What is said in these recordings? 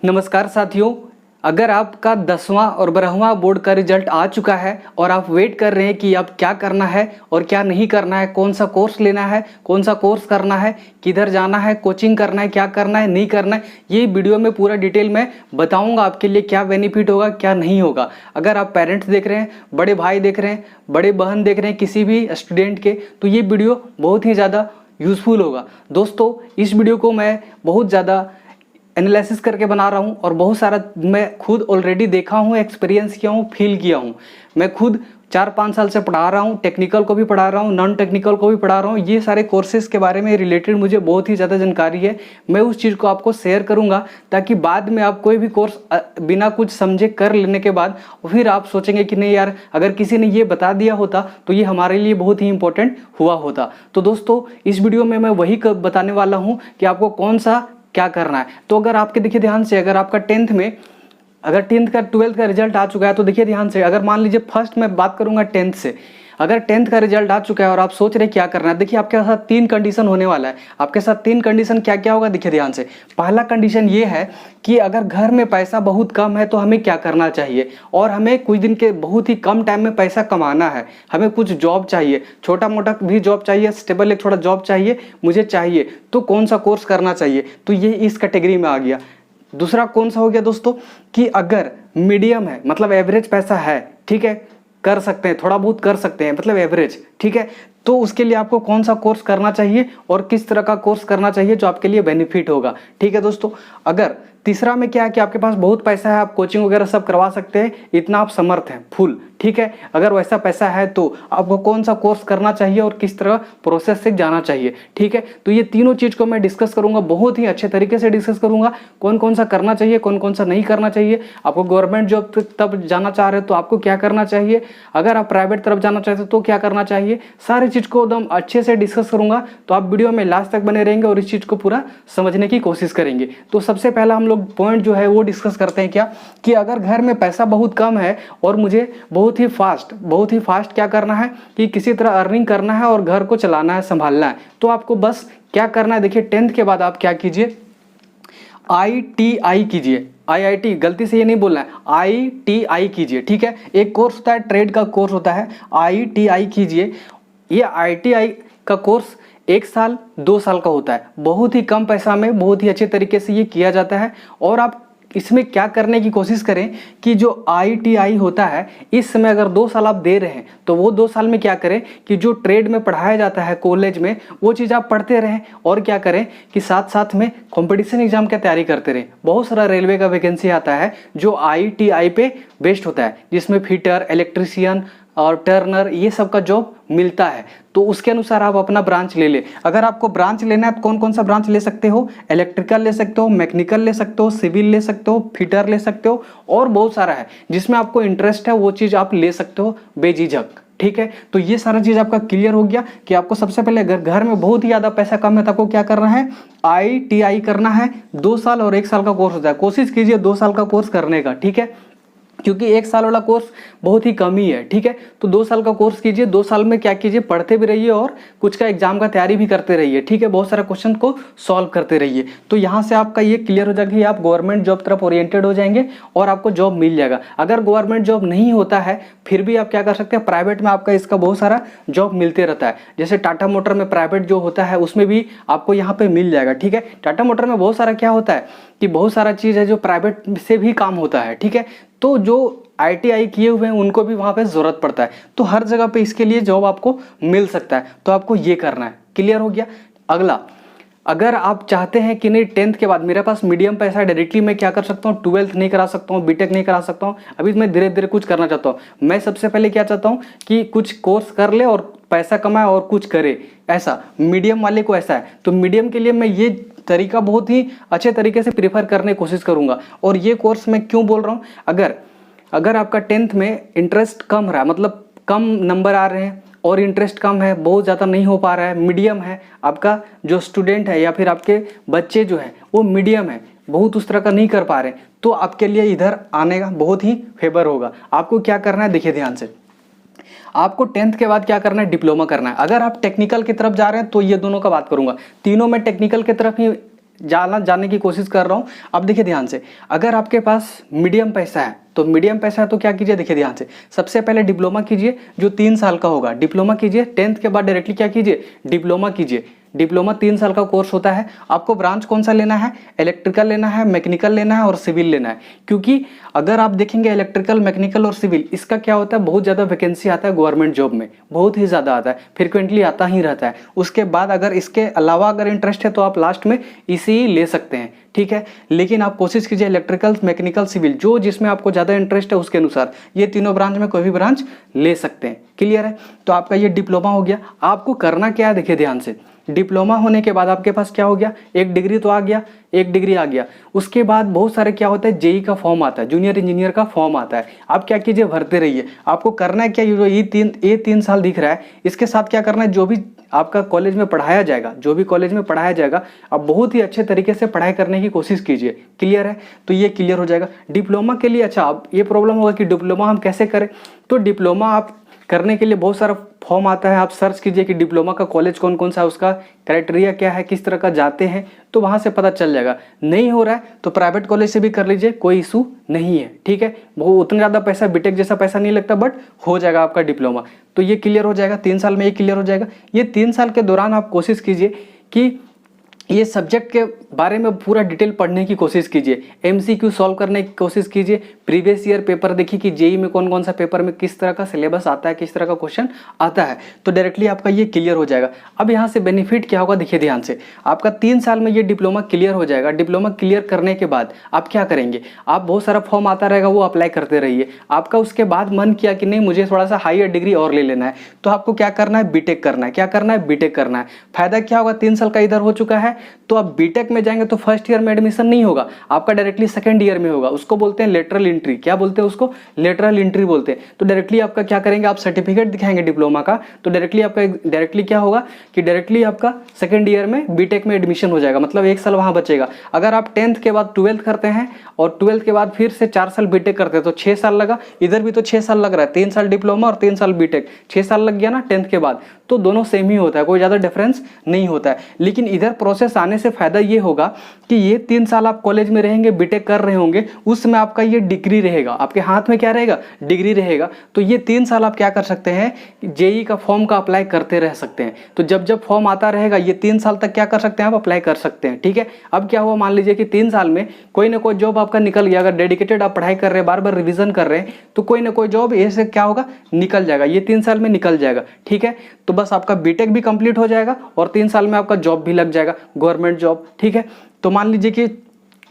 नमस्कार साथियों, अगर आपका 10वां और 12वां बोर्ड का रिजल्ट आ चुका है और आप वेट कर रहे हैं कि अब क्या करना है और क्या नहीं करना है, कौन सा कोर्स लेना है, कौन सा कोर्स करना है, किधर जाना है, कोचिंग करना है, क्या करना है, नहीं करना है, ये वीडियो में पूरा डिटेल में बताऊंगा आपके लिए क्या बेनिफिट होगा, क्या नहीं होगा। अगर आप पेरेंट्स देख रहे हैं, बड़े भाई देख रहे हैं, बड़े बहन देख रहे हैं किसी भी स्टूडेंट के, तो ये वीडियो बहुत ही ज़्यादा यूज़फुल होगा। दोस्तों, इस वीडियो को मैं बहुत ज़्यादा एनालिसिस करके बना रहा हूँ और बहुत सारा मैं खुद ऑलरेडी देखा हूँ, एक्सपीरियंस किया हूँ, फील किया हूँ। मैं खुद 4-5 साल से पढ़ा रहा हूँ, टेक्निकल को भी पढ़ा रहा हूँ, नॉन टेक्निकल को भी पढ़ा रहा हूँ। ये सारे कोर्सेज़ के बारे में रिलेटेड मुझे बहुत ही ज़्यादा जानकारी है। मैं उस चीज़ को आपको शेयर करूँगा ताकि बाद में आप कोई भी कोर्स बिना कुछ समझे कर लेने के बाद फिर आप सोचेंगे कि नहीं यार, अगर किसी ने ये बता दिया होता तो ये हमारे लिए बहुत ही इंपॉर्टेंट हुआ होता। तो दोस्तों, इस वीडियो में मैं वही बताने वाला हूँ कि आपको कौन सा क्या करना है। तो अगर आपके देखिए ध्यान से, अगर आपका 10th में, अगर 10th का 12th का रिजल्ट आ चुका है तो देखिए ध्यान से, अगर मान लीजिए फर्स्ट मैं बात करूंगा 10th से, अगर 10th का रिजल्ट आ चुका है और आप सोच रहे क्या करना है, देखिए आपके साथ 3 कंडीशन होने वाला है। आपके साथ 3 कंडीशन क्या क्या होगा, देखिए ध्यान से। पहला कंडीशन ये है कि अगर घर में पैसा बहुत कम है तो हमें क्या करना चाहिए, और हमें कुछ दिन के बहुत ही कम टाइम में पैसा कमाना है, हमें कुछ जॉब चाहिए, छोटा मोटा भी जॉब चाहिए, स्टेबल एक थोड़ा जॉब चाहिए मुझे चाहिए, तो कौन सा कोर्स करना चाहिए, तो ये इस कैटेगरी में आ गया। दूसरा कौन सा हो गया दोस्तों, कि अगर मीडियम है, मतलब एवरेज पैसा है, ठीक है, कर सकते हैं, थोड़ा बहुत कर सकते हैं, मतलब एवरेज, ठीक है, तो उसके लिए आपको कौन सा कोर्स करना चाहिए और किस तरह का कोर्स करना चाहिए जो आपके लिए बेनिफिट होगा। ठीक है दोस्तों, अगर तीसरा में क्या है कि आपके पास बहुत पैसा है, आप कोचिंग वगैरह सब करवा सकते हैं, इतना आप समर्थ हैं फुल, ठीक है, अगर वैसा पैसा है तो आपको कौन सा कोर्स करना चाहिए और किस तरह प्रोसेस से जाना चाहिए। ठीक है, तो ये तीनों चीज को मैं डिस्कस करूंगा, बहुत ही अच्छे तरीके से डिस्कस करूंगा, कौन कौन सा करना चाहिए, कौन कौन सा नहीं करना चाहिए। आपको गवर्नमेंट जॉब तब जाना चाह रहे हो तो आपको क्या करना चाहिए, अगर आप प्राइवेट तरफ जाना चाहते हो तो क्या करना चाहिए, सारी चीज को एकदम अच्छे से डिस्कस करूंगा। तो आप वीडियो में लास्ट तक बने रहेंगे और इस चीज को पूरा समझने की कोशिश करेंगे। तो सबसे पहला हम लोग पॉइंट जो है वो डिस्कस करते हैं, क्या कि अगर घर में पैसा बहुत कम है और मुझे बहुत ही फास्ट क्या करना है कि किसी तरह अर्निंग करना है और घर को चलाना है, संभालना है, तो आपको बस क्या करना है, देखिए 10th के बाद आप क्या कीजिए, ITI कीजिए। IIT गलती से ये नहीं बोलना है, ITI कीजिए। ठीक है, एक कोर्स होता है, ट्रेड का कोर्स होता है, ITI कीजिए। ये ITI का कोर्स 1 साल 2 साल का होता है, बहुत ही कम पैसा में बहुत ही अच्छे तरीके से ये किया जाता है। और आप इसमें क्या करने की कोशिश करें कि जो ITI होता है, इस समय अगर 2 साल आप दे रहे हैं तो वो 2 साल में क्या करें कि जो ट्रेड में पढ़ाया जाता है कॉलेज में, वो चीज़ आप पढ़ते रहें, और क्या करें कि साथ साथ में कंपटीशन एग्जाम की तैयारी करते रहें। बहुत सारा रेलवे का वैकेंसी आता है जो ITI पे बेस्ड होता है, जिसमें फिटर, इलेक्ट्रीशियन और टर्नर, ये सब का जॉब मिलता है। तो उसके अनुसार आप अपना ब्रांच ले ले। अगर आपको ब्रांच लेना है तो कौन कौन सा ब्रांच ले सकते हो, इलेक्ट्रिकल ले सकते हो, मैकेनिकल ले सकते हो, सिविल ले सकते हो, फिटर ले सकते हो, और बहुत सारा है जिसमें आपको इंटरेस्ट है, वो चीज़ आप ले सकते हो बेझिझक। ठीक है, तो ये सारा चीज आपका क्लियर हो गया कि आपको सबसे पहले अगर घर में बहुत ही ज्यादा पैसा कम है तो आपको क्या करना है, ITI करना है। 2 साल और 1 साल का कोर्स होता है, कोशिश कीजिए 2 साल का कोर्स करने का। ठीक है, क्योंकि 1 साल वाला कोर्स बहुत ही कम ही है। ठीक है, तो 2 साल का कोर्स कीजिए। 2 साल में क्या कीजिए, पढ़ते भी रहिए और कुछ का एग्जाम का तैयारी भी करते रहिए। ठीक है, बहुत सारे क्वेश्चन को सॉल्व करते रहिए। तो यहाँ से आपका ये क्लियर हो जाएगा कि आप गवर्नमेंट जॉब तरफ ओरिएंटेड हो जाएंगे और आपको जॉब मिल जाएगा। अगर गवर्नमेंट जॉब नहीं होता है फिर भी आप क्या कर सकते हैं, प्राइवेट में आपका इसका बहुत सारा जॉब मिलते रहता है। जैसे टाटा मोटर में प्राइवेट जो होता है उसमें भी आपको यहाँ पे मिल जाएगा। ठीक है, टाटा मोटर में बहुत सारा क्या होता है कि बहुत सारा चीज़ है जो प्राइवेट से भी काम होता है। ठीक है, तो जो ITI किए हुए हैं उनको भी वहाँ पे ज़रूरत पड़ता है, तो हर जगह पे इसके लिए जॉब आपको मिल सकता है। तो आपको ये करना है, क्लियर हो गया। अगला, अगर आप चाहते हैं कि नहीं 10th के बाद मेरे पास मीडियम पैसा है, डायरेक्टली मैं क्या कर सकता हूँ, 12th नहीं करा सकता हूँ, बीटेक नहीं करा सकता हूँ, अभी मैं धीरे धीरे कुछ करना चाहता हूँ। मैं सबसे पहले क्या चाहता हूँ कि कुछ कोर्स कर ले और पैसा कमाए और कुछ करे, ऐसा मीडियम वाले को ऐसा है। तो मीडियम के लिए मैं ये तरीका बहुत ही अच्छे तरीके से प्रीफर करने की कोशिश करूँगा। और ये कोर्स मैं क्यों बोल रहा हूँ, अगर आपका 10th में इंटरेस्ट कम रहा, मतलब कम नंबर आ रहे हैं और इंटरेस्ट कम है, बहुत ज़्यादा नहीं हो पा रहा है, मीडियम है आपका जो स्टूडेंट है या फिर आपके बच्चे जो हैं वो मीडियम है, बहुत उस तरह का नहीं कर पा रहे, तो आपके लिए इधर आने का बहुत ही फेवर होगा। आपको क्या करना है, देखिए ध्यान से, आपको 10th के बाद क्या करना है, डिप्लोमा करना है। अगर आप टेक्निकल की तरफ जा रहे हैं तो ये दोनों का बात करूंगा, तीनों में टेक्निकल की तरफ ही जानने की कोशिश कर रहा हूँ। अब देखिए ध्यान से, अगर आपके पास मीडियम पैसा है तो मीडियम पैसा है तो क्या कीजिए, देखिए ध्यान से, सबसे पहले डिप्लोमा कीजिए जो 3 साल का होगा। डिप्लोमा कीजिए, 10th के बाद डायरेक्टली क्या कीजिए, डिप्लोमा कीजिए। डिप्लोमा 3 साल का कोर्स होता है। आपको ब्रांच कौन सा लेना है, इलेक्ट्रिकल लेना है, मैकेनिकल लेना है और सिविल लेना है। क्योंकि अगर आप देखेंगे इलेक्ट्रिकल, मैकेनिकल और सिविल, इसका क्या होता है, बहुत ज़्यादा वैकेंसी आता है गवर्नमेंट जॉब में, बहुत ही ज़्यादा आता है, फ्रिक्वेंटली आता ही रहता है। उसके बाद अगर इसके अलावा अगर इंटरेस्ट है तो आप लास्ट में इसी ले सकते हैं, ठीक है। लेकिन आप कोशिश कीजिए इलेक्ट्रिकल, मैकेनिकल, सिविल, जो जिसमें आपको ज़्यादा इंटरेस्ट है उसके अनुसार ये तीनों ब्रांच में कोई भी ब्रांच ले सकते हैं। क्लियर है। तो आपका ये डिप्लोमा हो गया। आपको करना क्या है, देखिए ध्यान से, डिप्लोमा होने के बाद आपके पास क्या हो गया, एक डिग्री तो आ गया, एक डिग्री आ गया। उसके बाद बहुत सारे क्या होता है, जेई का फॉर्म आता है, जूनियर इंजीनियर का फॉर्म आता है। आप क्या कीजिए, भरते रहिए। आपको करना है क्या, ये 3 साल दिख रहा है, इसके साथ क्या करना है, जो भी आपका कॉलेज में पढ़ाया जाएगा, जो भी कॉलेज में पढ़ाया जाएगा, आप बहुत ही अच्छे तरीके से पढ़ाई करने की कोशिश कीजिए। क्लियर है। तो ये क्लियर हो जाएगा डिप्लोमा के लिए। अच्छा, अब ये प्रॉब्लम होगा कि डिप्लोमा हम कैसे करें, तो डिप्लोमा आप करने के लिए बहुत सारा फॉर्म आता है। आप सर्च कीजिए कि डिप्लोमा का कॉलेज कौन कौन सा है, उसका क्राइटेरिया क्या है, किस तरह का जाते हैं, तो वहाँ से पता चल जाएगा। नहीं हो रहा है तो प्राइवेट कॉलेज से भी कर लीजिए, कोई इशू नहीं है, ठीक है। वो उतना ज़्यादा पैसा, बीटेक जैसा पैसा नहीं लगता, बट हो जाएगा आपका डिप्लोमा। तो ये क्लियर हो जाएगा, 3 साल में ये क्लियर हो जाएगा। ये 3 साल के दौरान आप कोशिश कीजिए कि ये सब्जेक्ट के बारे में पूरा डिटेल पढ़ने की कोशिश कीजिए, एमसीक्यू सॉल्व करने की कोशिश कीजिए, प्रीवियस ईयर पेपर देखिए कि जेई में कौन कौन सा पेपर में किस तरह का सिलेबस आता है, किस तरह का क्वेश्चन आता है, तो डायरेक्टली आपका ये क्लियर हो जाएगा। अब यहाँ से बेनिफिट क्या होगा, देखिए ध्यान से, आपका 3 साल में ये डिप्लोमा क्लियर हो जाएगा। डिप्लोमा क्लियर करने के बाद आप क्या करेंगे, आप बहुत सारा फॉर्म आता रहेगा, वो अप्लाई करते रहिए। आपका उसके बाद मन किया कि नहीं मुझे थोड़ा सा हायर डिग्री और ले लेना है, तो आपको क्या करना है, बीटेक करना है। क्या करना है, बीटेक करना है। फायदा क्या होगा, 3 साल का इधर हो चुका है, तो आप बीटेक में जाएंगे तो फर्स्ट ईयर में एडमिशन नहीं होगा, आपका डायरेक्टली सेकंड ईयर में होगा। उसको बोलते हैं लेटरल एंट्री। क्या बोलते हैं उसको, लेटरल एंट्री बोलते हैं। तो डायरेक्टली आपका क्या करेंगे, आप सर्टिफिकेट दिखाएंगे डिप्लोमा का, तो डायरेक्टली क्या होगा कि डायरेक्टली आपका सेकंड ईयर में बीटेक में एडमिशन हो जाएगा, मतलब 1 साल वहां बचेगा। अगर आप 10th के बाद 12th करते हैं और 12th के बाद फिर से 4 साल बीटेक करते हैं तो 6 साल लगा। इधर भी तो 6 साल लग रहा है, 3 साल डिप्लोमा और 3 साल बीटेक, 6 साल लग गया ना 10th के बाद। तो दोनों सेम ही होता है, कोई ज़्यादा डिफरेंस नहीं होता है। लेकिन इधर प्रोसेस आने से फायदा ये होगा कि ये 3 साल आप कॉलेज में रहेंगे, बीटेक कर रहे होंगे, उसमें आपका ये डिग्री रहेगा, आपके हाथ में क्या रहेगा, डिग्री रहेगा। तो ये 3 साल आप क्या कर सकते हैं, जेई का फॉर्म का अप्लाई करते रह सकते हैं। तो जब जब फॉर्म आता रहेगा ये 3 साल तक क्या कर सकते हैं, आप अप्लाई कर सकते हैं, ठीक है। अब क्या हुआ, मान लीजिए कि 3 साल में कोई ना कोई जॉब आपका निकल गया, अगर डेडिकेटेड आप पढ़ाई कर रहे हैं, बार बार रिविजन कर रहे हैं, तो कोई ना कोई जॉब ऐसे क्या होगा, निकल जाएगा, ये 3 साल में निकल जाएगा, ठीक है। तो बस आपका बीटेक भी कंप्लीट हो जाएगा और 3 साल में आपका जॉब भी लग जाएगा, गवर्नमेंट जॉब, ठीक है। तो मान लीजिए कि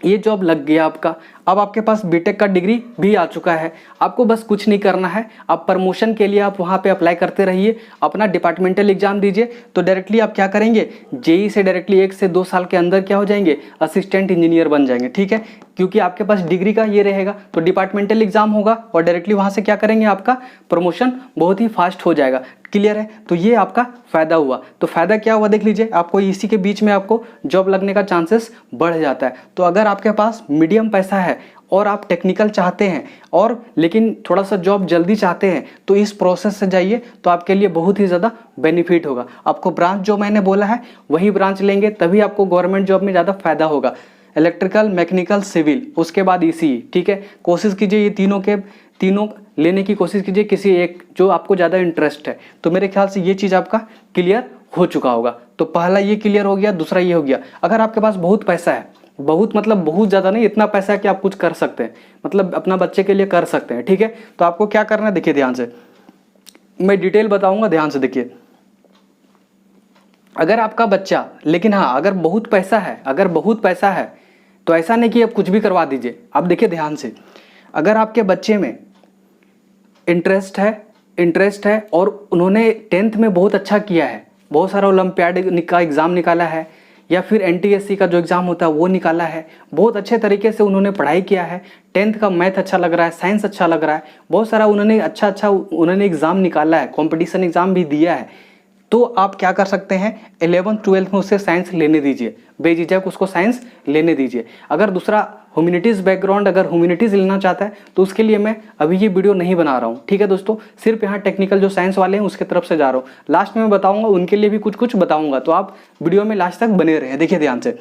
ये जॉब लग गया आपका, अब आपके पास बीटेक का डिग्री भी आ चुका है। आपको बस कुछ नहीं करना है, आप प्रमोशन के लिए आप वहाँ पे अप्लाई करते रहिए, अपना डिपार्टमेंटल एग्जाम दीजिए, तो डायरेक्टली आप क्या करेंगे, जेई से डायरेक्टली 1 से 2 साल के अंदर क्या हो जाएंगे, असिस्टेंट इंजीनियर बन जाएंगे, ठीक है। क्योंकि आपके पास डिग्री का ये रहेगा, तो डिपार्टमेंटल एग्जाम होगा और डायरेक्टली वहाँ से क्या करेंगे, आपका प्रमोशन बहुत ही फास्ट हो जाएगा। क्लियर है। तो ये आपका फायदा हुआ। तो फायदा क्या हुआ, देख लीजिए, आपको इसी के बीच में आपको जॉब लगने का चांसेस बढ़ जाता है। तो अगर आपके पास मीडियम पैसा है और आप टेक्निकल चाहते हैं और लेकिन थोड़ा सा जॉब जल्दी चाहते हैं, तो इस प्रोसेस से जाइए, तो आपके लिए बहुत ही ज़्यादा बेनिफिट होगा। आपको ब्रांच जो मैंने बोला है वही ब्रांच लेंगे, तभी आपको गवर्नमेंट जॉब में ज़्यादा फायदा होगा। इलेक्ट्रिकल, मैकेनिकल, सिविल, उसके बाद ईसीई, ठीक है। कोशिश कीजिए ये तीनों लेने की कोशिश कीजिए, किसी एक जो आपको ज़्यादा इंटरेस्ट है। तो मेरे ख्याल से ये चीज़ आपका क्लियर हो चुका होगा। तो पहला ये क्लियर हो गया, दूसरा ये हो गया। अगर आपके पास बहुत पैसा है, बहुत मतलब बहुत ज़्यादा नहीं, इतना पैसा है कि आप कुछ कर सकते हैं, मतलब अपना बच्चे के लिए कर सकते हैं, ठीक है। तो आपको क्या करना है, देखिए ध्यान से, मैं डिटेल बताऊंगा, ध्यान से देखिए। अगर आपका बच्चा, लेकिन हाँ अगर बहुत पैसा है तो ऐसा नहीं कि आप कुछ भी करवा दीजिए। आप देखिए ध्यान से, अगर आपके बच्चे में इंटरेस्ट है और उन्होंने 10th में बहुत अच्छा किया है, बहुत सारा ओलंपियाड का एग्ज़ाम निकाला है, या फिर एनटीएससी का जो एग्ज़ाम होता है वो निकाला है, बहुत अच्छे तरीके से उन्होंने पढ़ाई किया है, 10th का मैथ अच्छा लग रहा है, साइंस अच्छा लग रहा है, बहुत सारा उन्होंने अच्छा उन्होंने एग्ज़ाम निकाला है, कंपटीशन एग्ज़ाम भी दिया है, तो आप क्या कर सकते हैं, 11th 12th में उससे साइंस लेने दीजिए, बेझिझक उसको साइंस लेने दीजिए। अगर दूसरा ह्यूमैनिटीज़ बैकग्राउंड, अगर ह्यूमैनिटीज़ लेना चाहता है तो उसके लिए मैं अभी ये वीडियो नहीं बना रहा हूँ, ठीक है दोस्तों। सिर्फ यहाँ टेक्निकल जो साइंस वाले हैं उसके तरफ से जा रहा हूँ। लास्ट में मैं बताऊँगा, उनके लिए भी कुछ बताऊँगा, तो आप वीडियो में लास्ट तक बने रहे। देखिए ध्यान से,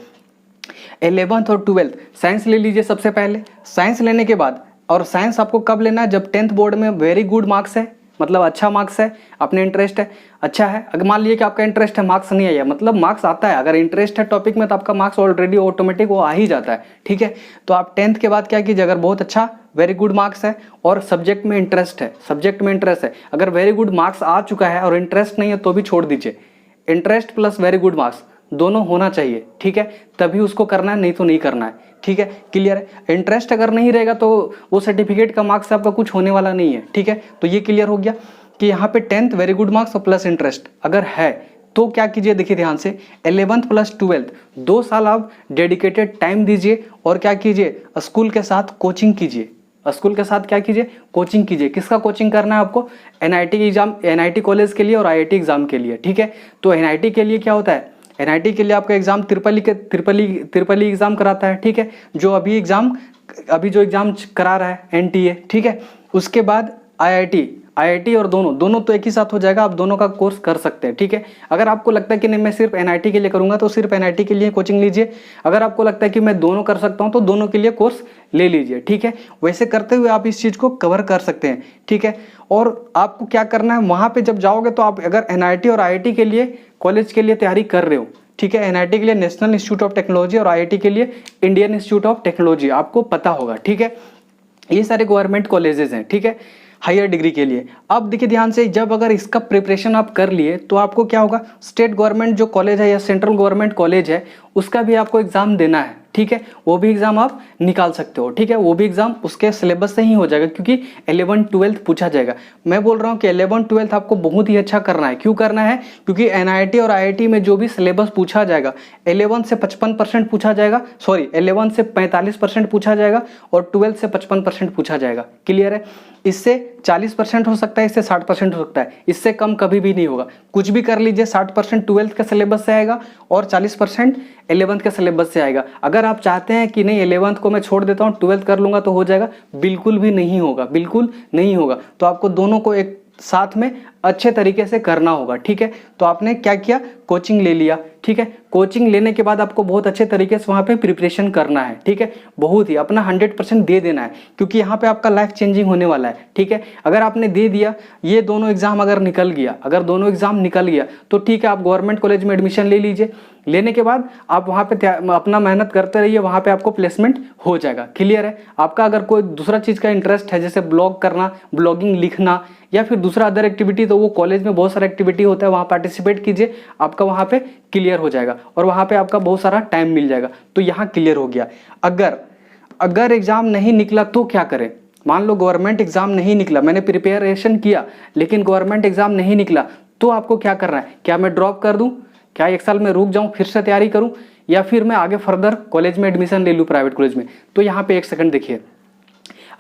11th और 12th साइंस ले लीजिए सबसे पहले। साइंस लेने के बाद, और साइंस आपको कब लेना है, जब 10th बोर्ड में वेरी गुड मार्क्स है, मतलब अच्छा मार्क्स है, अपने इंटरेस्ट है, अच्छा है। अगर मान लीजिए कि आपका इंटरेस्ट है, मार्क्स नहीं आया, मतलब मार्क्स आता है, अगर इंटरेस्ट है टॉपिक में तो आपका मार्क्स ऑलरेडी ऑटोमेटिक वो आ ही जाता है, ठीक है। तो आप 10th के बाद क्या कीजिए, अगर बहुत अच्छा वेरी गुड मार्क्स है और सब्जेक्ट में इंटरेस्ट है, अगर वेरी गुड मार्क्स आ चुका है और इंटरेस्ट नहीं है तो भी छोड़ दीजिए। Interest plus very good marks दोनों होना चाहिए, ठीक है, तभी उसको करना है, नहीं तो नहीं करना है, ठीक है, क्लियर है। इंटरेस्ट अगर नहीं रहेगा तो वो सर्टिफिकेट का मार्क्स आपका कुछ होने वाला नहीं है, ठीक है। तो ये क्लियर हो गया कि यहाँ पे 10th वेरी गुड मार्क्स और प्लस इंटरेस्ट अगर है तो क्या कीजिए, देखिए ध्यान से, 11th प्लस 12th 2 साल आप डेडिकेटेड टाइम दीजिए और क्या कीजिए, स्कूल के साथ कोचिंग कीजिए। स्कूल के साथ क्या कीजिए, कोचिंग कीजिए। किसका कोचिंग करना है आपको, एनआईटी एग्जाम, एनआईटी कॉलेज के लिए और आईआईटी एग्जाम के लिए, ठीक है। तो एनआईटी के लिए क्या होता है, एनआईटी के लिए आपका एग्जाम त्रिपली एग्जाम कराता है, ठीक है, अभी जो एग्जाम करा रहा है एनटीए, ठीक है। उसके बाद आईआईटी और दोनों तो एक ही साथ हो जाएगा, आप दोनों का कोर्स कर सकते हैं, ठीक है। अगर आपको लगता है कि नहीं मैं सिर्फ एनआईटी के लिए करूंगा तो सिर्फ एनआईटी के लिए कोचिंग लीजिए। अगर आपको लगता है कि मैं दोनों कर सकता हूं तो दोनों के लिए कोर्स ले लीजिए, ठीक है। वैसे करते हुए आप इस चीज़ को कवर कर सकते हैं, ठीक है। और आपको क्या करना है, वहाँ पे जब जाओगे तो आप अगर एनआईटी और आईआईटी के लिए कॉलेज के लिए तैयारी कर रहे हो, ठीक है, एनआईटी के लिए नेशनल इंस्टीट्यूट ऑफ टेक्नोलॉजी और आईआईटी के लिए इंडियन इंस्टीट्यूट ऑफ टेक्नोलॉजी, आपको पता होगा, ठीक है। ये सारे गवर्नमेंट कॉलेजेस हैं, ठीक है, हायर डिग्री के लिए। अब देखिए ध्यान से, जब अगर इसका प्रिपरेशन आप कर लिए तो आपको क्या होगा, स्टेट गवर्नमेंट जो कॉलेज है या सेंट्रल गवर्नमेंट कॉलेज है उसका भी आपको एग्जाम देना है, ठीक है। वो भी एग्जाम आप निकाल सकते हो, ठीक है, वो भी एग्जाम उसके सिलेबस से ही हो जाएगा क्योंकि 11th 12th पूछा जाएगा। मैं बोल रहा हूँ कि 11th 12th आपको बहुत ही अच्छा करना है। क्यों करना है, क्योंकि एनआईटी और आईआईटी में जो भी सिलेबस पूछा जाएगा 11th से 55% पूछा जाएगा, 11th से 45% पूछा जाएगा और 12th से 55% पूछा जाएगा, क्लियर है। इससे 40% हो सकता है, इससे 60% हो सकता है, इससे कम कभी भी नहीं होगा। कुछ भी कर लीजिए, 60% 12th का सिलेबस से आएगा और 40% 11th के सिलेबस से आएगा। अगर आप चाहते हैं कि नहीं 11th को मैं छोड़ देता हूँ 12th कर लूँगा तो हो जाएगा, बिल्कुल भी नहीं होगा, बिल्कुल नहीं होगा। तो आपको दोनों को एक साथ में अच्छे तरीके से करना होगा, ठीक है। तो आपने क्या किया, कोचिंग ले लिया, ठीक है। कोचिंग लेने के बाद आपको बहुत अच्छे तरीके से वहाँ पे प्रिपरेशन करना है, ठीक है, बहुत ही अपना 100% दे देना है क्योंकि यहाँ पे आपका लाइफ चेंजिंग होने वाला है, ठीक है। अगर आपने दे दिया, ये दोनों एग्जाम अगर निकल गया तो ठीक है, आप गवर्नमेंट कॉलेज में एडमिशन ले लीजिए। लेने के बाद आप वहाँ पे अपना मेहनत करते रहिए, वहाँ पे आपको प्लेसमेंट हो जाएगा, क्लियर है। आपका अगर कोई दूसरा चीज़ का इंटरेस्ट है, जैसे ब्लॉग करना, ब्लॉगिंग लिखना या फिर दूसरा अदर एक्टिविटी, तो वो कॉलेज में बहुत सारा एक्टिविटी होता है, वहाँ पार्टिसिपेट कीजिए, आपका वहाँ पे क्लियर हो जाएगा और वहाँ पे आपका बहुत सारा टाइम मिल जाएगा। तो यहाँ क्लियर हो गया। अगर एग्जाम नहीं निकला तो क्या करें, मान लो गवर्नमेंट एग्जाम नहीं निकला, मैंने प्रिपरेशन किया लेकिन गवर्नमेंट एग्जाम नहीं निकला, तो आपको क्या करना है, क्या मैं ड्रॉप कर दूं, क्या 1 साल में रुक जाऊं फिर से तैयारी करूं, या फिर मैं आगे फर्दर कॉलेज में एडमिशन ले लूं प्राइवेट कॉलेज में। तो यहाँ पे 1 सेकंड देखिए,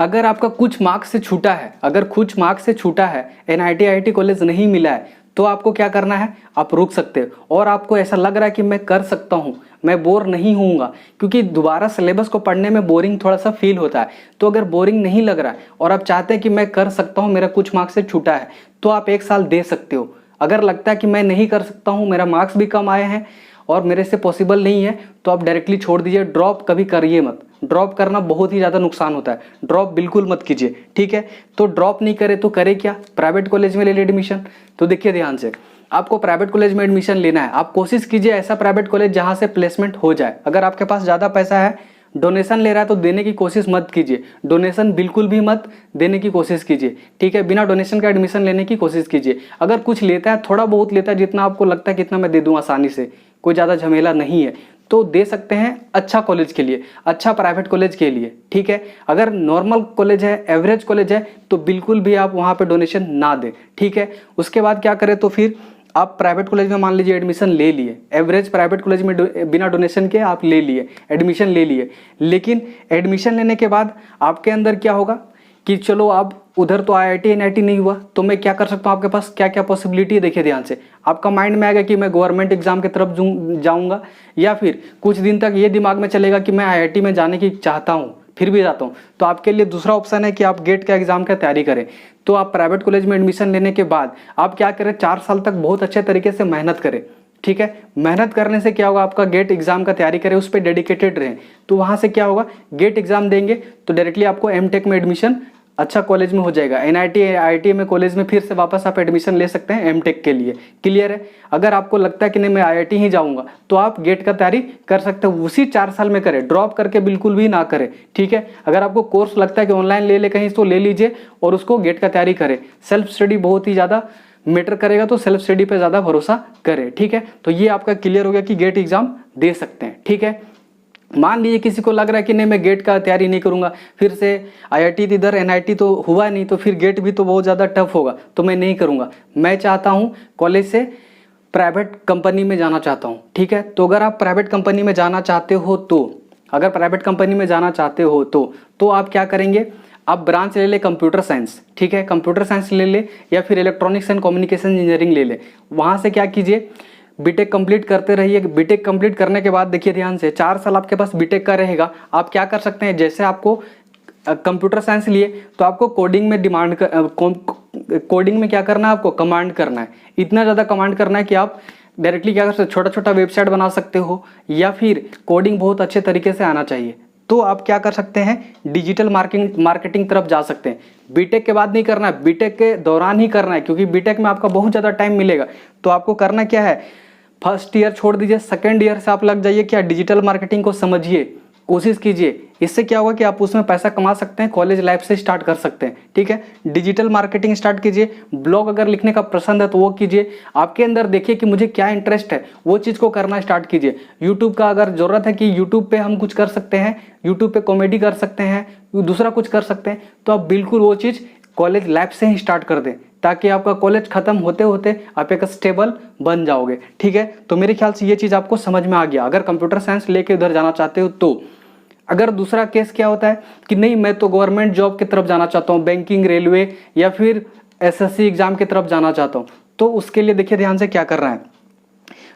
अगर आपका कुछ मार्क्स से छूटा है, एनआईटी आईआईटी कॉलेज नहीं मिला है, तो आपको क्या करना है, आप रुक सकते हो। और आपको ऐसा लग रहा है कि मैं कर सकता हूँ, मैं बोर नहीं होऊंगा, क्योंकि दोबारा सिलेबस को पढ़ने में बोरिंग थोड़ा सा फील होता है। तो अगर बोरिंग नहीं लग रहा है और आप चाहते हैं कि मैं कर सकता हूँ, मेरा कुछ मार्क्स से छूटा है, तो आप 1 साल दे सकते हो। अगर लगता है कि मैं नहीं कर सकता हूँ, मेरा मार्क्स भी कम आए हैं और मेरे से पॉसिबल नहीं है, तो आप डायरेक्टली छोड़ दीजिए। ड्रॉप कभी करिए मत, ड्रॉप करना बहुत ही ज़्यादा नुकसान होता है, ड्रॉप बिल्कुल मत कीजिए, ठीक है। तो ड्रॉप नहीं करे तो करे क्या, प्राइवेट कॉलेज में ले लीजिए एडमिशन। तो देखिए ध्यान से, आपको प्राइवेट कॉलेज में एडमिशन लेना है, आप कोशिश कीजिए ऐसा प्राइवेट कॉलेज जहाँ से प्लेसमेंट हो जाए। अगर आपके पास ज़्यादा पैसा है, डोनेशन ले रहा है तो देने की कोशिश मत कीजिए, डोनेशन बिल्कुल भी मत देने की कोशिश कीजिए, ठीक है। बिना डोनेशन का एडमिशन लेने की कोशिश कीजिए। अगर कुछ लेता है, थोड़ा बहुत लेता है, जितना आपको लगता है कितना मैं दे दूँ आसानी से, कोई ज़्यादा झमेला नहीं है, तो दे सकते हैं अच्छा कॉलेज के लिए, अच्छा प्राइवेट कॉलेज के लिए, ठीक है। अगर नॉर्मल कॉलेज है, एवरेज कॉलेज है, तो बिल्कुल भी आप वहाँ पे डोनेशन ना दें, ठीक है। उसके बाद क्या करें, तो फिर आप प्राइवेट कॉलेज में मान लीजिए एडमिशन ले लिए, एवरेज प्राइवेट कॉलेज में बिना डोनेशन के आप ले लिए, एडमिशन ले लिए, लेकिन एडमिशन लेने के बाद आपके अंदर क्या होगा कि चलो अब उधर तो आईआईटी एनआईटी नहीं हुआ, तो मैं क्या कर सकता हूँ, आपके पास क्या क्या पॉसिबिलिटी है। देखिए ध्यान से, आपका माइंड में आएगा कि मैं गवर्नमेंट एग्जाम की तरफ जाऊँगा, या फिर कुछ दिन तक ये दिमाग में चलेगा कि मैं आईआईटी में जाने की चाहता हूँ, फिर भी जाता हूँ। तो आपके लिए दूसरा ऑप्शन है कि आप गेट का एग्जाम का तैयारी करें। तो आप प्राइवेट कॉलेज में एडमिशन लेने के बाद आप क्या करें, 4 साल तक बहुत अच्छे तरीके से मेहनत करें, ठीक है। मेहनत करने से क्या होगा, आपका गेट एग्जाम का तैयारी करें, उस पर डेडिकेटेड रहें, तो वहाँ से क्या होगा, गेट एग्जाम देंगे तो डायरेक्टली आपको एमटेक में एडमिशन अच्छा कॉलेज में हो जाएगा। एनआईटी आईआईटी में कॉलेज में फिर से वापस आप एडमिशन ले सकते हैं एमटेक के लिए। क्लियर है। अगर आपको लगता है कि नहीं मैं आईआईटी ही जाऊंगा, तो आप गेट का तैयारी कर सकते हो, उसी 4 साल में करें, ड्रॉप करके बिल्कुल भी ना करें। ठीक है। अगर आपको कोर्स लगता है कि ऑनलाइन ले कहीं, तो ले लीजिए और उसको गेट का तैयारी करें। सेल्फ स्टडी बहुत ही ज़्यादा मैटर करेगा, तो सेल्फ स्टडी पे ज़्यादा भरोसा करें। ठीक है। तो ये आपका क्लियर हो गया कि गेट एग्जाम दे सकते हैं। ठीक है। मान लीजिए किसी को लग रहा है कि नहीं मैं गेट का तैयारी नहीं करूंगा, फिर से आईआईटी इधर एनआईटी तो हुआ नहीं, तो फिर गेट भी तो बहुत ज़्यादा टफ होगा, तो मैं नहीं करूंगा। मैं चाहता हूं कॉलेज से प्राइवेट कंपनी में जाना चाहता हूं। ठीक है। तो अगर आप प्राइवेट कंपनी में जाना चाहते हो तो आप क्या करेंगे, आप ब्रांच ले ले कंप्यूटर साइंस। ठीक है। कंप्यूटर साइंस ले ले या फिर इलेक्ट्रॉनिक्स एंड कम्युनिकेशन इंजीनियरिंग ले ले। वहाँ से क्या कीजिए, बीटेक कंप्लीट करते रहिए। बीटेक कंप्लीट करने के बाद देखिए ध्यान से, 4 साल आपके पास बीटेक का रहेगा। आप क्या कर सकते हैं, जैसे आपको कंप्यूटर साइंस लिए तो आपको कोडिंग में कोडिंग में क्या करना है, आपको कमांड करना है। इतना ज़्यादा कमांड करना है कि आप डायरेक्टली क्या कर सकते, छोटा छोटा वेबसाइट बना सकते हो, या फिर कोडिंग बहुत अच्छे तरीके से आना चाहिए। तो आप क्या कर सकते हैं, डिजिटल मार्केटिंग तरफ जा सकते हैं। बीटेक के बाद नहीं करना है, बीटेक के दौरान ही करना है, क्योंकि बीटेक में आपका बहुत ज़्यादा टाइम मिलेगा। तो आपको करना क्या है, फर्स्ट ईयर छोड़ दीजिए, सेकेंड ईयर से आप लग जाइए, क्या डिजिटल मार्केटिंग को समझिए, कोशिश कीजिए। इससे क्या होगा कि आप उसमें पैसा कमा सकते हैं, कॉलेज लाइफ से स्टार्ट कर सकते हैं। ठीक है। डिजिटल मार्केटिंग स्टार्ट कीजिए। ब्लॉग अगर लिखने का पसंद है तो वो कीजिए। आपके अंदर देखिए कि मुझे क्या इंटरेस्ट है, वो चीज़ को करना स्टार्ट कीजिए। यूट्यूब का अगर ज़रूरत है कि यूट्यूब पे हम कुछ कर सकते हैं, यूट्यूब पे कॉमेडी कर सकते हैं, दूसरा कुछ कर सकते हैं, तो आप बिल्कुल वो चीज़ कॉलेज लाइफ से ही स्टार्ट कर दें, ताकि आपका कॉलेज खत्म होते होते आप एक स्टेबल बन जाओगे। ठीक है। तो मेरे ख्याल से ये चीज़ आपको समझ में आ गया, अगर कंप्यूटर साइंस लेके उधर जाना चाहते हो तो। अगर दूसरा केस क्या होता है कि नहीं मैं तो गवर्नमेंट जॉब की तरफ जाना चाहता हूँ, बैंकिंग, रेलवे या फिर एसएससी एग्जाम की तरफ जाना चाहता हूँ, तो उसके लिए देखिए ध्यान से क्या करना है।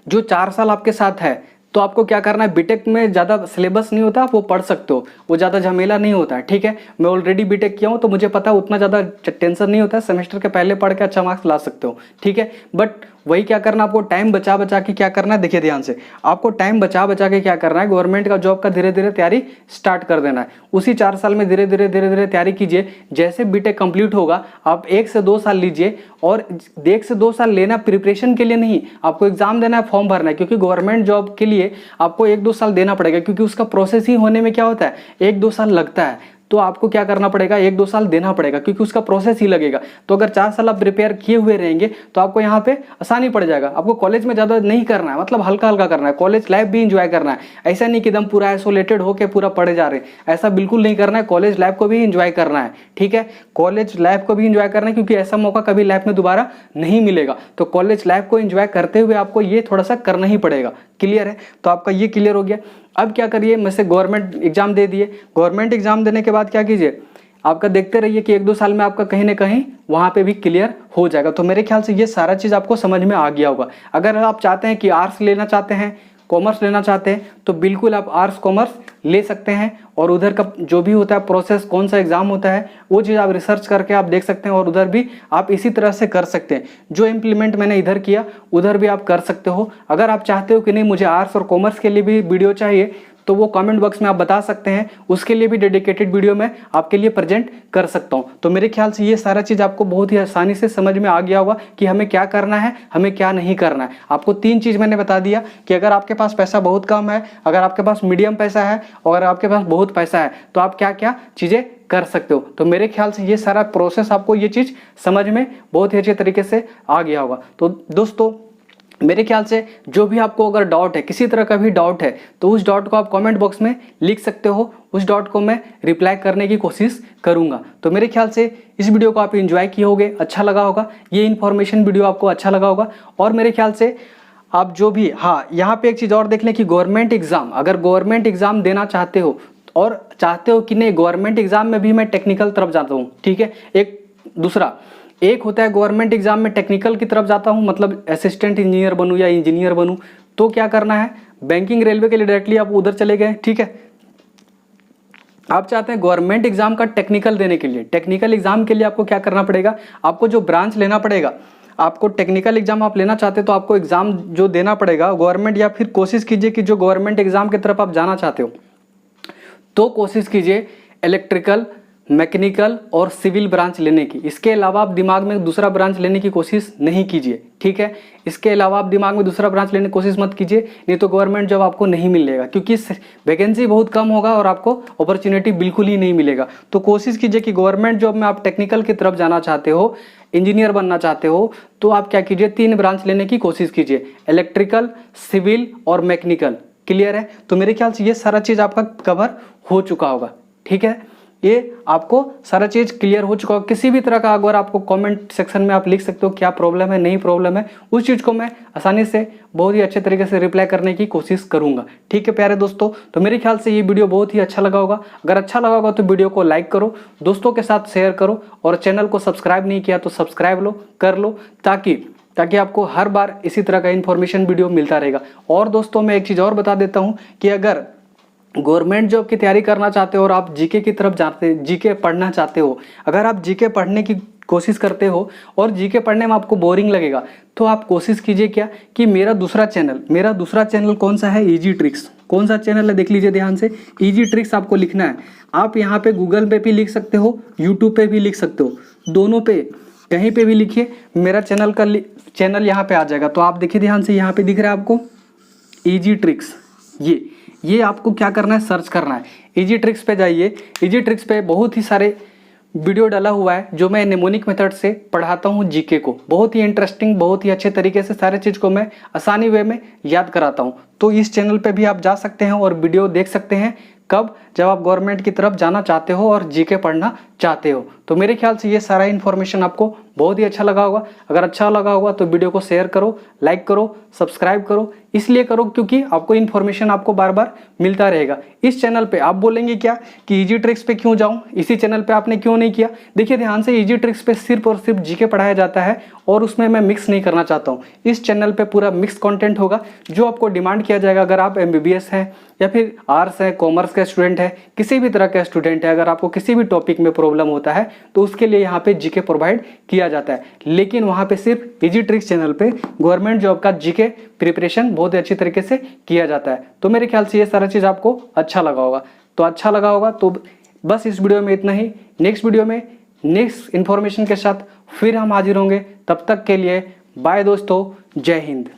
जो 4 साल आपके साथ है, तो आपको क्या करना है, बीटेक में ज़्यादा सिलेबस नहीं होता, आप वो पढ़ सकते हो, वो ज़्यादा झमेला नहीं होता है। ठीक है। मैं ऑलरेडी बीटेक किया हूँ, तो मुझे पता है उतना ज़्यादा टेंशन नहीं होता है, सेमेस्टर के पहले पढ़ के अच्छा मार्क्स ला सकते हो। ठीक है। बट वही क्या करना, आपको टाइम बचा बचा के क्या करना है, देखिए ध्यान से, आपको टाइम बचा बचा के क्या करना है, गवर्नमेंट का जॉब का धीरे धीरे तैयारी स्टार्ट कर देना है। उसी 4 साल में धीरे धीरे तैयारी कीजिए। जैसे बीटेक कंप्लीट होगा, आप 1 से 2 साल लीजिए, और 1 से 2 साल लेना प्रिपरेशन के लिए नहीं, आपको एग्जाम देना है, फॉर्म भरना है, क्योंकि गवर्नमेंट जॉब के लिए आपको 1-2 साल देना पड़ेगा, क्योंकि उसका प्रोसेस ही होने में क्या होता है, 1-2 साल लगता है। तो आपको क्या करना पड़ेगा, 1-2 साल देना पड़ेगा, क्योंकि उसका प्रोसेस ही लगेगा। तो अगर 4 साल आप प्रिपेयर किए हुए रहेंगे तो आपको यहाँ पे आसानी पड़ जाएगा। आपको कॉलेज में ज़्यादा नहीं करना है, मतलब हल्का हल्का करना है, कॉलेज लाइफ भी इंजॉय करना है। ऐसा नहीं कि एकदम पूरा आइसोलेटेड होकर पूरा पढ़े जा रहे हैं, ऐसा बिल्कुल नहीं करना है। कॉलेज लाइफ को भी इंजॉय करना है। ठीक है। कॉलेज लाइफ को भी इंजॉय करना है, क्योंकि ऐसा मौका कभी लाइफ में दोबारा नहीं मिलेगा। तो कॉलेज लाइफ को इंजॉय करते हुए आपको ये थोड़ा सा करना ही पड़ेगा। क्लियर है। तो आपका ये क्लियर हो गया। अब क्या करिए, मैं से गवर्नमेंट एग्जाम दे दिए। गवर्नमेंट एग्जाम देने के बाद क्या कीजिए, आपका देखते रहिए कि 1-2 साल में आपका कहीं ना कहीं वहाँ पे भी क्लियर हो जाएगा। तो मेरे ख्याल से ये सारा चीज़ आपको समझ में आ गया होगा। अगर आप चाहते हैं कि आर्ट्स लेना चाहते हैं, कॉमर्स लेना चाहते हैं, तो बिल्कुल आप आर्ट्स कॉमर्स ले सकते हैं, और उधर का जो भी होता है प्रोसेस, कौन सा एग्जाम होता है, वो चीज़ आप रिसर्च करके आप देख सकते हैं, और उधर भी आप इसी तरह से कर सकते हैं। जो इम्प्लीमेंट मैंने इधर किया उधर भी आप कर सकते हो। अगर आप चाहते हो कि नहीं मुझे आर्ट्स और कॉमर्स के लिए भी वीडियो चाहिए, तो वो कमेंट बॉक्स में आप बता सकते हैं, उसके लिए भी डेडिकेटेड वीडियो मैं आपके लिए प्रेजेंट कर सकता हूं। तो मेरे ख्याल से ये सारा चीज़ आपको बहुत ही आसानी से समझ में आ गया होगा कि हमें क्या करना है, हमें क्या नहीं करना है। आपको 3 चीज़ मैंने बता दिया कि अगर आपके पास पैसा बहुत कम है, अगर आपके पास मीडियम पैसा है, और अगर आपके पास बहुत पैसा है, तो आप क्या क्या चीज़ें कर सकते हो। तो मेरे ख्याल से ये सारा प्रोसेस आपको ये चीज़ समझ में बहुत ही अच्छे तरीके से आ गया होगा। तो दोस्तों मेरे ख्याल से जो भी आपको अगर डाउट है, किसी तरह का भी डाउट है, तो उस डाउट को आप कमेंट बॉक्स में लिख सकते हो। उस डाउट को मैं रिप्लाई करने की कोशिश करूंगा। तो मेरे ख्याल से इस वीडियो को आप एंजॉय किए होगे, अच्छा लगा होगा, ये इन्फॉर्मेशन वीडियो आपको अच्छा लगा होगा। और मेरे ख्याल से आप जो भी, हाँ यहाँ पे एक चीज़ और देख लें कि गवर्नमेंट एग्जाम, अगर गवर्नमेंट एग्जाम देना चाहते हो और चाहते हो कि नहीं गवर्नमेंट एग्जाम में भी मैं टेक्निकल तरफ जाता हूँ, ठीक है, एक होता है गवर्नमेंट एग्जाम में टेक्निकल की तरफ जाता हूं, मतलब असिस्टेंट इंजीनियर बनूं या इंजीनियर बनूं, तो क्या करना है, बैंकिंग रेलवे के लिए डायरेक्टली आप उधर चले गए। ठीक है। आप चाहते हैं गवर्नमेंट एग्जाम का टेक्निकल देने के लिए, टेक्निकल एग्जाम के लिए आपको क्या करना पड़ेगा, आपको जो ब्रांच लेना पड़ेगा, आपको टेक्निकल एग्जाम आप लेना चाहते हो तो आपको एग्जाम जो देना पड़ेगा गवर्नमेंट, या फिर कोशिश कीजिए कि जो गवर्नमेंट एग्जाम की तरफ आप जाना चाहते हो तो कोशिश कीजिए इलेक्ट्रिकल, मैकेनिकल और सिविल ब्रांच लेने की। इसके अलावा आप दिमाग में दूसरा ब्रांच लेने की कोशिश नहीं कीजिए, ठीक है। इसके अलावा आप दिमाग में दूसरा ब्रांच लेने की कोशिश मत कीजिए, नहीं तो गवर्नमेंट जॉब आपको नहीं मिलेगा, क्योंकि वैकेंसी बहुत कम होगा और आपको अपॉर्चुनिटी बिल्कुल ही नहीं मिलेगा। तो कोशिश कीजिए कि गवर्नमेंट जॉब में आप टेक्निकल की तरफ जाना चाहते हो, इंजीनियर बनना चाहते हो, तो आप क्या कीजिए 3 ब्रांच लेने की कोशिश कीजिए, इलेक्ट्रिकल, सिविल और मैकेनिकल। क्लियर है? तो मेरे ख्याल से ये सारा चीज़ आपका कवर हो चुका होगा, ठीक है। ये आपको सारा चीज़ क्लियर हो चुका होगा। किसी भी तरह का अगर आपको कमेंट सेक्शन में आप लिख सकते हो क्या प्रॉब्लम है, नहीं प्रॉब्लम है, उस चीज़ को मैं आसानी से बहुत ही अच्छे तरीके से रिप्लाई करने की कोशिश करूंगा, ठीक है प्यारे दोस्तों। तो मेरे ख्याल से ये वीडियो बहुत ही अच्छा लगा होगा। अगर अच्छा लगा होगा तो वीडियो को लाइक करो, दोस्तों के साथ शेयर करो, और चैनल को सब्सक्राइब नहीं किया तो सब्सक्राइब कर लो, ताकि आपको हर बार इसी तरह का इन्फॉर्मेशन वीडियो मिलता रहेगा। और दोस्तों मैं एक चीज़ और बता देता हूँ कि अगर गवर्नमेंट जॉब की तैयारी करना चाहते हो और आप जीके की तरफ जीके पढ़ना चाहते हो, अगर आप जीके पढ़ने की कोशिश करते हो और जीके पढ़ने में आपको बोरिंग लगेगा, तो आप कोशिश कीजिए क्या कि मेरा दूसरा चैनल कौन सा है, इजी ट्रिक्स। कौन सा चैनल है देख लीजिए ध्यान से, इजी ट्रिक्स आपको लिखना है। आप यहाँ पे गूगल पे भी लिख सकते हो, यूट्यूब पे भी लिख सकते हो, दोनों पे कहीं पे भी लिखिए, मेरा चैनल यहाँ पे आ जाएगा। तो आप देखिए ध्यान से, यहाँ पे दिख रहा है आपको इजी ट्रिक्स। ये आपको क्या करना है, सर्च करना है, इजी ट्रिक्स पे जाइए। इजी ट्रिक्स पे बहुत ही सारे वीडियो डाला हुआ है जो मैं निमोनिक मेथड से पढ़ाता हूँ जीके को, बहुत ही इंटरेस्टिंग, बहुत ही अच्छे तरीके से सारे चीज़ को मैं आसानी वे में याद कराता हूँ। तो इस चैनल पे भी आप जा सकते हैं और वीडियो देख सकते हैं, कब, जब आप गवर्नमेंट की तरफ जाना चाहते हो और जीके पढ़ना चाहते हो। तो मेरे ख्याल से ये सारा इन्फॉर्मेशन आपको बहुत ही अच्छा लगा होगा। अगर अच्छा लगा होगा तो वीडियो को शेयर करो, लाइक करो, सब्सक्राइब करो। इसलिए करो क्योंकि आपको इन्फॉर्मेशन आपको बार बार मिलता रहेगा। इस चैनल पे आप बोलेंगे क्या कि इजी ट्रिक्स पे क्यों जाऊं, इसी चैनल पे आपने क्यों नहीं किया। देखिए ध्यान से, इजी ट्रिक्स पे सिर्फ और सिर्फ जीके पढ़ाया जाता है और उसमें मैं मिक्स नहीं करना चाहता हूँ। इस चैनल पे पूरा मिक्स कंटेंट होगा जो आपको डिमांड किया जाएगा। अगर आप MBBS हैं या फिर आर्ट्स है, कॉमर्स का स्टूडेंट है, किसी भी तरह का स्टूडेंट है, अगर आपको किसी भी टॉपिक में प्रॉब्लम होता है तो उसके लिए यहाँ पे जीके प्रोवाइड किया जाता है। लेकिन वहाँ पे सिर्फ इजी ट्रिक्स चैनल पे गवर्नमेंट जॉब का जीके प्रिपरेशन बहुत ही अच्छी तरीके से किया जाता है। तो मेरे ख्याल से ये सारा चीज़ आपको अच्छा लगा होगा। तो बस इस वीडियो में इतना ही। नेक्स्ट वीडियो में नेक्स्ट इन्फॉर्मेशन के साथ फिर हम हाजिर होंगे। तब तक के लिए बाय दोस्तों, जय हिंद।